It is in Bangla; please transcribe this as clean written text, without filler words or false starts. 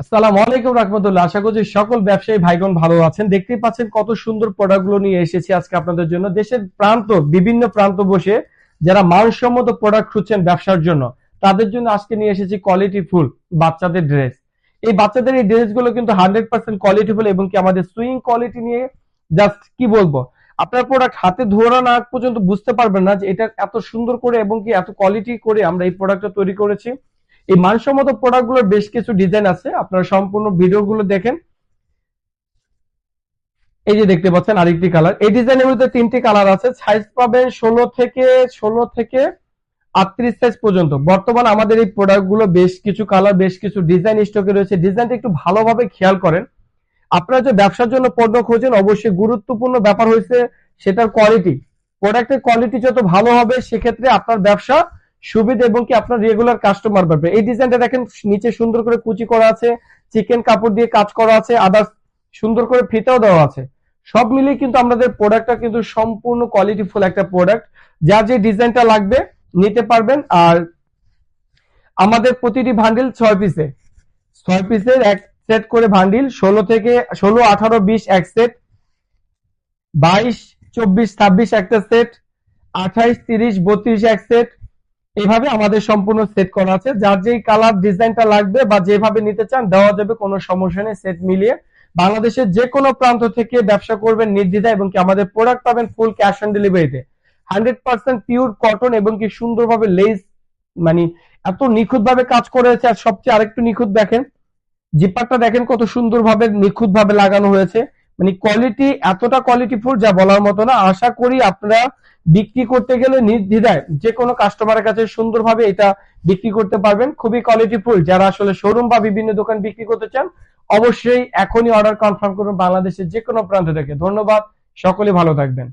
আসসালামু আলাইকুম রাহমাতুল্লাহ। আশা করছি সকল ব্যবসায়ী ভাইগণ ভালো আছেন। দেখতেই পাচ্ছেন কত সুন্দর প্রোডাক্টগুলো নিয়ে এসেছি আজকে আপনাদের জন্য। দেশের বিভিন্ন প্রান্ত বসে যারা মানসম্মত প্রোডাক্ট খুঁজছেন ব্যবসার জন্য, তাদের জন্য আজকে নিয়ে এসেছি কোয়ালিটি ফুল বাচ্চাদের ড্রেস। এই বাচ্চাদের এই ড্রেসগুলো কিন্তু 100% কোয়ালিটি ফুল এবং কি আমাদের সুইং কোয়ালিটি নিয়ে জাস্ট কি বলবো, আপনার প্রোডাক্ট হাতে ধরা না আগ পর্যন্ত বুঝতে পারবেন না যে এটা এত সুন্দর করে এবং কি এত কোয়ালিটি করে আমরা এই প্রোডাক্টটা তৈরি করেছি। এই মানসম্মত প্রোডাক্টগুলোর বেশ কিছু ডিজাইন আছে, আপনারা সম্পূর্ণ ভিডিওগুলো দেখেন। এই যে দেখতে পাচ্ছেন আরেকটি কালার, এই ডিজাইনের মধ্যে তিনটি কালার আছে, সাইজ পাবেন 16 থেকে 38 সাইজ পর্যন্ত। বর্তমানে আমাদের এই প্রোডাক্টগুলো বেশ কিছু কালার, বেশ কিছু ডিজাইন স্টকে রয়েছে। ডিজাইনটা একটু ভালোভাবে খেয়াল করেন। আপনারা যে ব্যবসার জন্য পণ্য খোঁজেন, অবশ্যই গুরুত্বপূর্ণ ব্যাপার হয়েছে সেটার কোয়ালিটি। প্রোডাক্টের কোয়ালিটি যত ভালো হবে সেক্ষেত্রে আপনার ব্যবসা সুবিধা এবং কি আপনার রেগুলার কাস্টমার পাবে। এই ডিজাইনটা দেখেন, নিচে সুন্দর করে কুচি করা আছে, চিকেন কাপড় দিয়ে কাজ করা আছে, আদার্স সুন্দর করে ফিতাও দেওয়া আছে। সব মিলিয়ে কিন্তু আমাদের প্রোডাক্টটা কিন্তু সম্পূর্ণ কোয়ালিটিফুল একটা প্রোডাক্ট। যার যে ডিজাইনটা লাগবে নিতে পারবেন। আর আমাদের প্রতিটি ভান্ডিল 6 পিসে, 6 পিসের এক সেট করে ভান্ডিল, 16 18 20 এক সেট, 22 24 26 একটা সেট, 28 30 32 এক সেট। এইভাবে আমাদের সম্পূর্ণ সেট করা আছে। যার যেই কালার ডিজাইনটা লাগবে বা যেভাবে নিতে চান দেওয়া যাবে, কোনো সমস্যা নেই। সেট মিলিয়ে বাংলাদেশের যে কোনো প্রান্ত থেকে ব্যবসা করবেন নির্দ্বিধায় এবং কি আমাদের প্রোডাক্ট পাবেন ফুল ক্যাশ অন ডেলিভারিতে। 100% পিওর কটন এবং কি সুন্দরভাবে লেস, মানে এত নিখুঁত ভাবে কাজ করেছে। আর সবচেয়ে আরেকটু নিখুঁত দেখেন, জিপারটা দেখেন কত সুন্দরভাবে নিখুঁত ভাবে লাগানো হয়েছে। মানে কোয়ালিটি এতটা কোয়ালিটিফুল যা বলার মতো না। আশা করি আপনারা বিক্রি করতে গেলে নির্দ্বিধায় যে কোনো কাস্টমারের কাছে সুন্দরভাবে এটা বিক্রি করতে পারবেন। খুবই কোয়ালিটিফুল। যারা আসলে শোরুম বা বিভিন্ন দোকান বিক্রি করতে চান, অবশ্যই এখনই অর্ডার কনফার্ম করুন বাংলাদেশের যে কোনো প্রান্ত থেকে। ধন্যবাদ, সকলে ভালো থাকবেন।